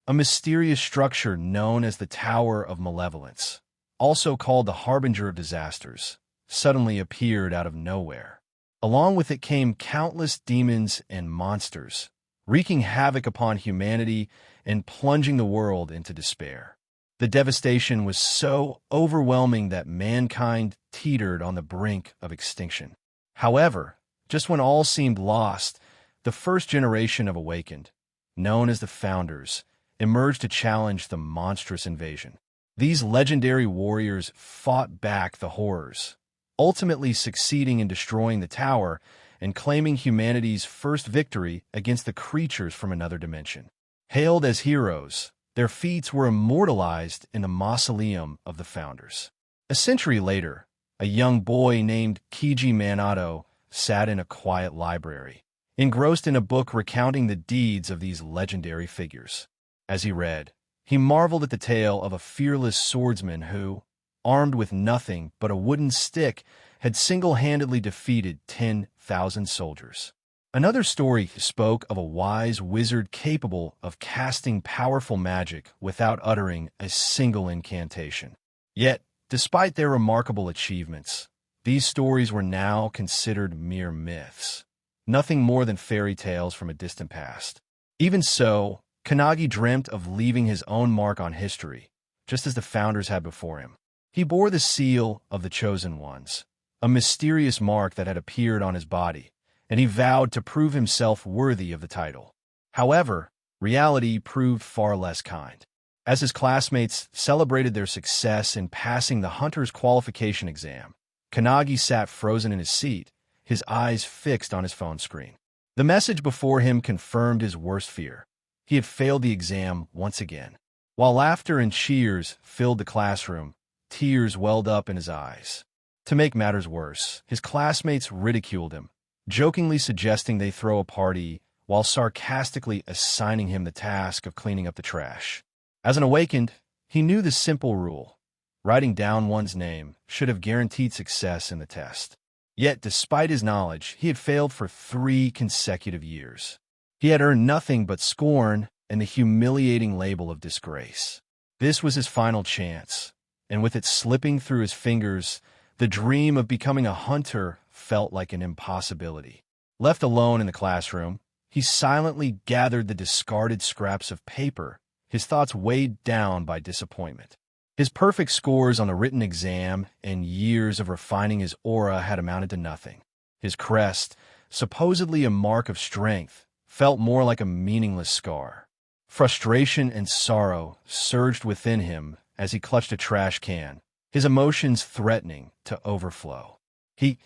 A mysterious structure known as the Tower of Malevolence, also called the Harbinger of Disasters, suddenly appeared out of nowhere. Along with it came countless demons and monsters, wreaking havoc upon humanity and plunging the world into despair. The devastation was so overwhelming that mankind teetered on the brink of extinction. However, just when all seemed lost, the first generation of Awakened, known as the Founders, emerged to challenge the monstrous invasion. These legendary warriors fought back the horrors, ultimately succeeding in destroying the tower and claiming humanity's first victory against the creatures from another dimension. Hailed as heroes, their feats were immortalized in the mausoleum of the Founders. A century later, a young boy named Kiji Manato sat in a quiet library, engrossed in a book recounting the deeds of these legendary figures. As he read, he marveled at the tale of a fearless swordsman who, armed with nothing but a wooden stick, had single-handedly defeated 10,000 soldiers. Another story spoke of a wise wizard capable of casting powerful magic without uttering a single incantation. Yet, despite their remarkable achievements, these stories were now considered mere myths, nothing more than fairy tales from a distant past. Even so, Kanagi dreamt of leaving his own mark on history, just as the Founders had before him. He bore the seal of the Chosen Ones, a mysterious mark that had appeared on his body, and he vowed to prove himself worthy of the title. However, reality proved far less kind. As his classmates celebrated their success in passing the Hunter's qualification exam, Kanagi sat frozen in his seat, his eyes fixed on his phone screen. The message before him confirmed his worst fear. He had failed the exam once again. While laughter and cheers filled the classroom, tears welled up in his eyes. To make matters worse, his classmates ridiculed him, jokingly suggesting they throw a party while sarcastically assigning him the task of cleaning up the trash. As an Awakened, he knew the simple rule: writing down one's name should have guaranteed success in the test. Yet, despite his knowledge, he had failed for 3 consecutive years. He had earned nothing but scorn and the humiliating label of disgrace. This was his final chance, and with it slipping through his fingers, the dream of becoming a hunter felt like an impossibility. Left alone in the classroom, he silently gathered the discarded scraps of paper, his thoughts weighed down by disappointment. His perfect scores on the written exam and years of refining his aura had amounted to nothing. His crest, supposedly a mark of strength, felt more like a meaningless scar. Frustration and sorrow surged within him as he clutched a trash can, his emotions threatening to overflow. He,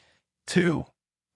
too,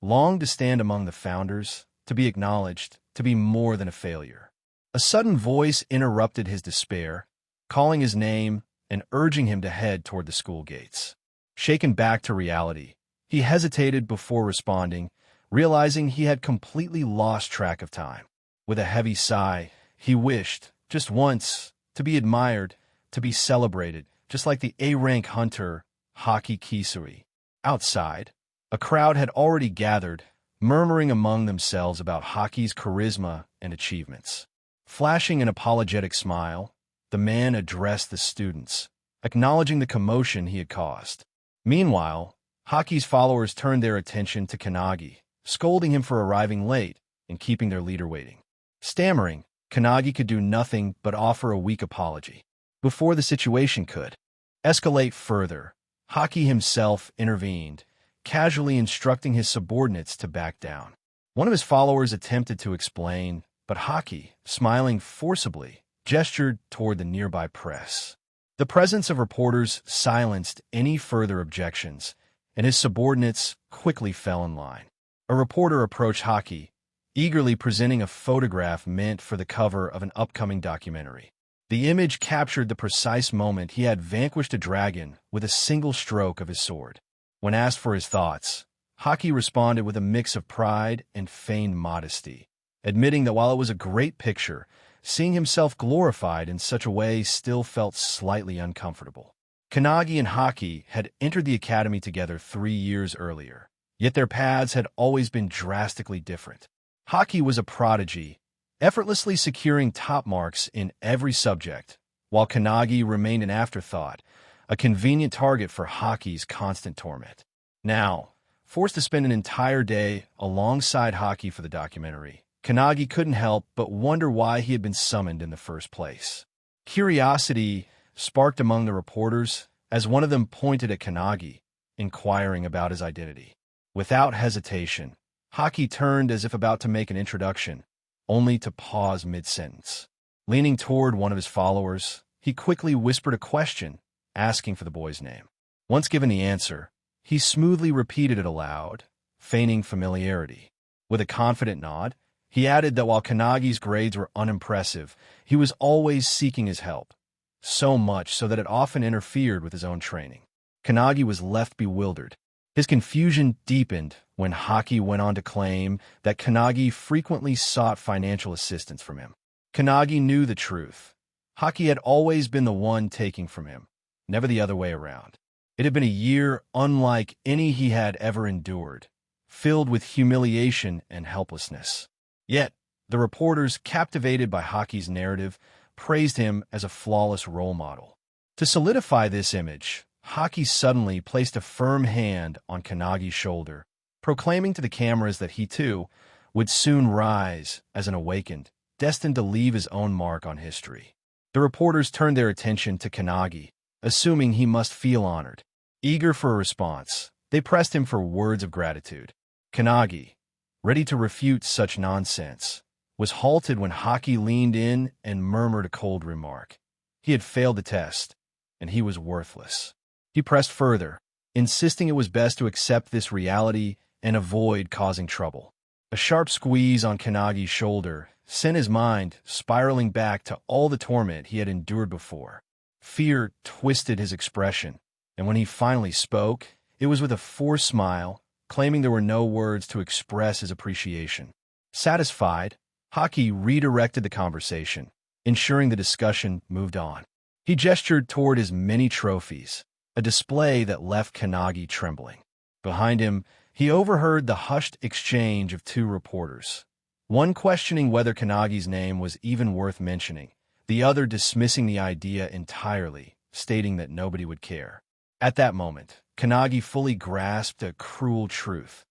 longed to stand among the Founders, to be acknowledged, to be more than a failure. A sudden voice interrupted his despair, calling his name and urging him to head toward the school gates. Shaken back to reality, he hesitated before responding, realizing he had completely lost track of time. With a heavy sigh, he wished, just once, to be admired, to be celebrated, just like the A-rank hunter, Haki Kisuri. Outside, a crowd had already gathered, murmuring among themselves about Haki's charisma and achievements. Flashing an apologetic smile, the man addressed the students, acknowledging the commotion he had caused. Meanwhile, Haki's followers turned their attention to Kanagi, scolding him for arriving late and keeping their leader waiting. Stammering, Kanagi could do nothing but offer a weak apology. Before the situation could escalate further, Haki himself intervened, casually instructing his subordinates to back down. One of his followers attempted to explain, but Haki, smiling forcibly, gestured toward the nearby press. The presence of reporters silenced any further objections, and his subordinates quickly fell in line. A reporter approached Haki, eagerly presenting a photograph meant for the cover of an upcoming documentary. The image captured the precise moment he had vanquished a dragon with a single stroke of his sword. When asked for his thoughts, Haki responded with a mix of pride and feigned modesty, admitting that while it was a great picture, seeing himself glorified in such a way still felt slightly uncomfortable. Kanagi and Haki had entered the academy together 3 years earlier, yet their paths had always been drastically different. Haki was a prodigy, effortlessly securing top marks in every subject, while Kannagi remained an afterthought, a convenient target for Haki's constant torment. Now, forced to spend an entire day alongside Haki for the documentary, Kannagi couldn't help but wonder why he had been summoned in the first place. Curiosity sparked among the reporters as one of them pointed at Kannagi, inquiring about his identity. Without hesitation, Haki turned as if about to make an introduction, only to pause mid-sentence. Leaning toward one of his followers, he quickly whispered a question, asking for the boy's name. Once given the answer, he smoothly repeated it aloud, feigning familiarity. With a confident nod, he added that while Kannagi's grades were unimpressive, he was always seeking his help, so much so that it often interfered with his own training. Kannagi was left bewildered. His confusion deepened when Haki went on to claim that Kannagi frequently sought financial assistance from him. Kannagi knew the truth. Haki had always been the one taking from him, never the other way around. It had been a year unlike any he had ever endured, filled with humiliation and helplessness. Yet, the reporters, captivated by Haki's narrative, praised him as a flawless role model. To solidify this image, Haki suddenly placed a firm hand on Kannagi's shoulder, proclaiming to the cameras that he, too, would soon rise as an awakened, destined to leave his own mark on history. The reporters turned their attention to Kannagi, assuming he must feel honored. Eager for a response, they pressed him for words of gratitude. Kannagi, ready to refute such nonsense, was halted when Haki leaned in and murmured a cold remark. He had failed the test, and he was worthless. He pressed further, insisting it was best to accept this reality and avoid causing trouble. A sharp squeeze on Kannagi's shoulder sent his mind spiraling back to all the torment he had endured before. Fear twisted his expression, and when he finally spoke, it was with a forced smile, claiming there were no words to express his appreciation. Satisfied, Haki redirected the conversation, ensuring the discussion moved on. He gestured toward his many trophies, a display that left Kannagi trembling. Behind him, he overheard the hushed exchange of two reporters, one questioning whether Kannagi's name was even worth mentioning, the other dismissing the idea entirely, stating that nobody would care. At that moment, Kannagi fully grasped a cruel truth.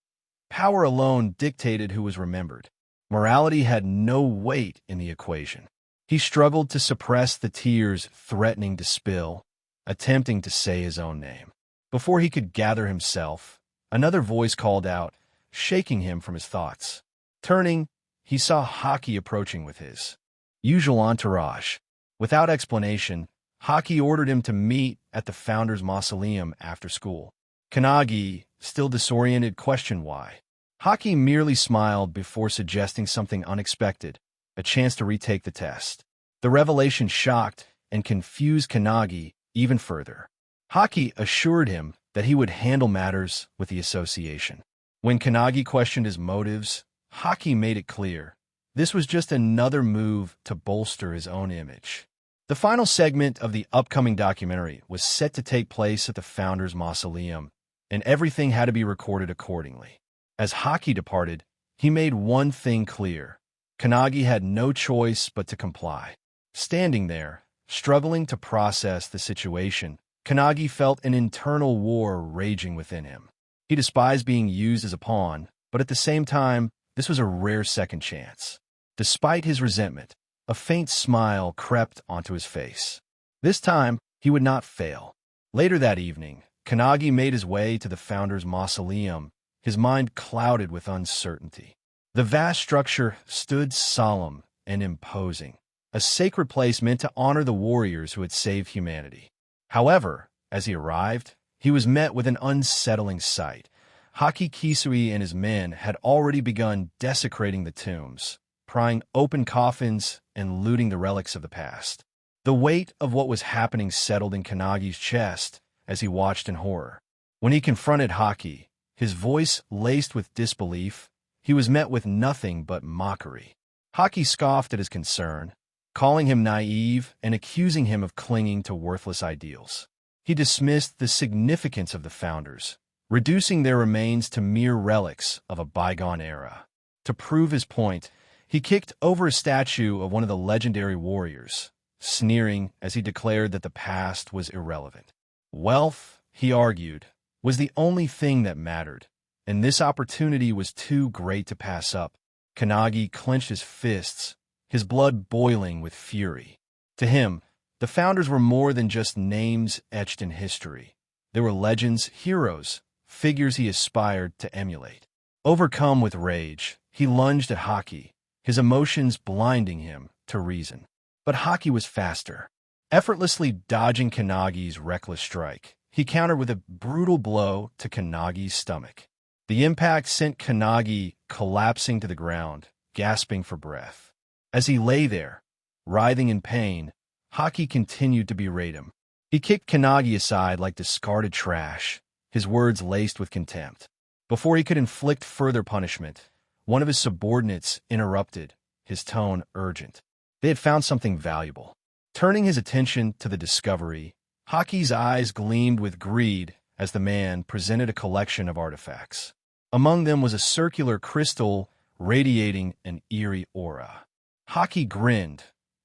Power alone dictated who was remembered. Morality had no weight in the equation. He struggled to suppress the tears threatening to spill, attempting to say his own name. Before he could gather himself, another voice called out, shaking him from his thoughts. Turning, he saw Haki approaching with his usual entourage. Without explanation, Haki ordered him to meet at the founder's mausoleum after school. Kannagi, still disoriented, questioned why. Haki merely smiled before suggesting something unexpected, a chance to retake the test. The revelation shocked and confused Kannagi even further. Haki assured him that he would handle matters with the association. When Kannagi questioned his motives, Haki made it clear this was just another move to bolster his own image. The final segment of the upcoming documentary was set to take place at the founder's mausoleum, and everything had to be recorded accordingly. As Haki departed, he made one thing clear. Kannagi had no choice but to comply. Standing there, struggling to process the situation, Kannagi felt an internal war raging within him. He despised being used as a pawn, but at the same time, this was a rare second chance. Despite his resentment, a faint smile crept onto his face. This time, he would not fail. Later that evening, Kannagi made his way to the founder's mausoleum, his mind clouded with uncertainty. The vast structure stood solemn and imposing, a sacred place meant to honor the warriors who had saved humanity. However, as he arrived, he was met with an unsettling sight. Haki Kisui and his men had already begun desecrating the tombs, prying open coffins and looting the relics of the past. The weight of what was happening settled in Kannagi's chest as he watched in horror. When he confronted Haki, his voice laced with disbelief, he was met with nothing but mockery. Haki scoffed at his concern, calling him naive and accusing him of clinging to worthless ideals. He dismissed the significance of the founders, reducing their remains to mere relics of a bygone era. To prove his point, He kicked over a statue of one of the legendary warriors, sneering as he declared that the past was irrelevant. Wealth, he argued, was the only thing that mattered, and this opportunity was too great to pass up. Kannagi clenched his fists, his blood boiling with fury. To him, the founders were more than just names etched in history. They were legends, heroes, figures he aspired to emulate. Overcome with rage, he lunged at Haki, his emotions blinding him to reason. But Haki was faster. Effortlessly dodging Kannagi's reckless strike, he countered with a brutal blow to Kannagi's stomach. The impact sent Kannagi collapsing to the ground, gasping for breath. As he lay there, writhing in pain, Haki continued to berate him. He kicked Kannagi aside like discarded trash, his words laced with contempt. Before he could inflict further punishment, one of his subordinates interrupted, his tone urgent. They had found something valuable. Turning his attention to the discovery, Haki's eyes gleamed with greed as the man presented a collection of artifacts. Among them was a circular crystal radiating an eerie aura. Haki grinned,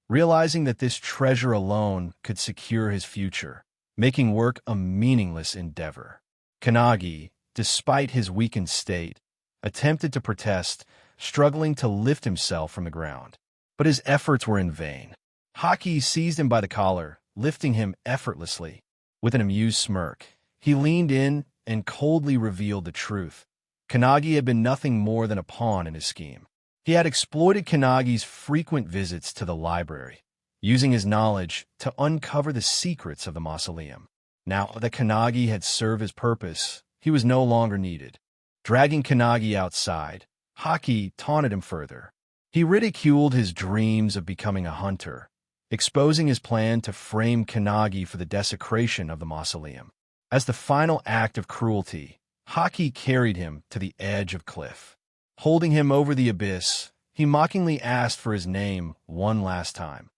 realizing that this treasure alone could secure his future, making work a meaningless endeavor. Kannagi, despite his weakened state, attempted to protest, struggling to lift himself from the ground. But his efforts were in vain. Haki seized him by the collar, lifting him effortlessly. With an amused smirk, he leaned in and coldly revealed the truth. Kannagi had been nothing more than a pawn in his scheme. He had exploited Kannagi's frequent visits to the library, using his knowledge to uncover the secrets of the mausoleum. Now that Kannagi had served his purpose, he was no longer needed. Dragging Kannagi outside, Haki taunted him further. He ridiculed his dreams of becoming a hunter, exposing his plan to frame Kannagi for the desecration of the mausoleum. As the final act of cruelty, Haki carried him to the edge of cliff. Holding him over the abyss, he mockingly asked for his name one last time,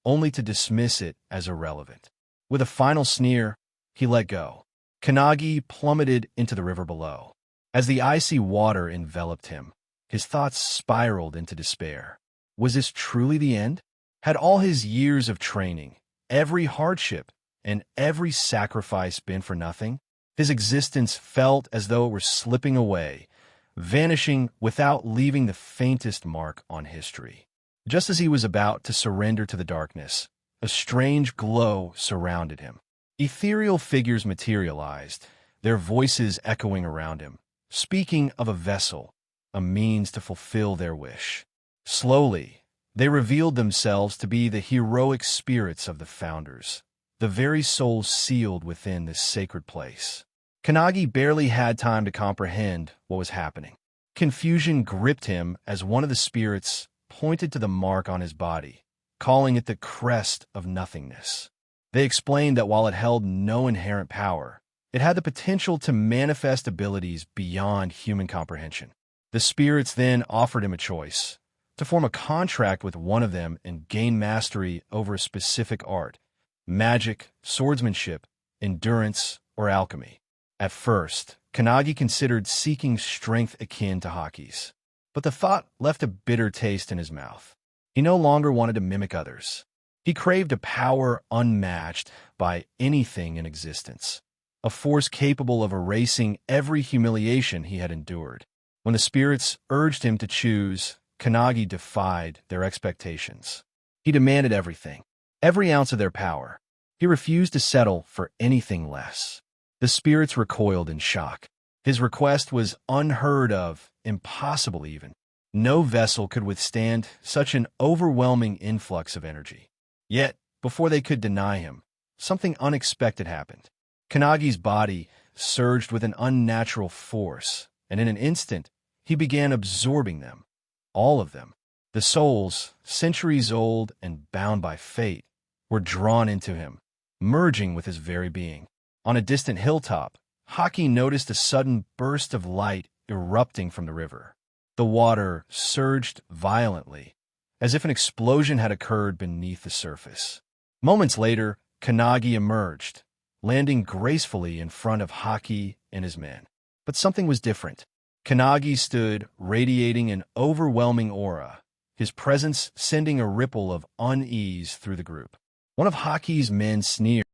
only to dismiss it as irrelevant. With a final sneer, he let go. Kannagi plummeted into the river below. As the icy water enveloped him, his thoughts spiraled into despair. Was this truly the end? Had all his years of training, every hardship, and every sacrifice been for nothing? His existence felt as though it were slipping away, vanishing without leaving the faintest mark on history. Just as he was about to surrender to the darkness, a strange glow surrounded him. Ethereal figures materialized, their voices echoing around him, speaking of a vessel, a means to fulfill their wish. Slowly, they revealed themselves to be the heroic spirits of the founders, the very souls sealed within this sacred place. Kannagi barely had time to comprehend what was happening. Confusion gripped him as one of the spirits pointed to the mark on his body, calling it the crest of nothingness. They explained that while it held no inherent power, it had the potential to manifest abilities beyond human comprehension. The spirits then offered him a choice: to form a contract with one of them and gain mastery over a specific art: magic, swordsmanship, endurance, or alchemy. At first, Kannagi considered seeking strength akin to Haki's, but the thought left a bitter taste in his mouth. He no longer wanted to mimic others. He craved a power unmatched by anything in existence, a force capable of erasing every humiliation he had endured. When the spirits urged him to choose, Kannagi defied their expectations. He demanded everything, every ounce of their power. He refused to settle for anything less. The spirits recoiled in shock. His request was unheard of, impossible even. No vessel could withstand such an overwhelming influx of energy. Yet, before they could deny him, something unexpected happened. Kannagi's body surged with an unnatural force, and in an instant, he began absorbing them, all of them. The souls, centuries old and bound by fate, were drawn into him, merging with his very being. On a distant hilltop, Haki noticed a sudden burst of light erupting from the river. The water surged violently, as if an explosion had occurred beneath the surface. Moments later, Kannagi emerged, landing gracefully in front of Haki and his men. But something was different. Kannagi stood radiating an overwhelming aura, his presence sending a ripple of unease through the group. One of Haki's men sneered,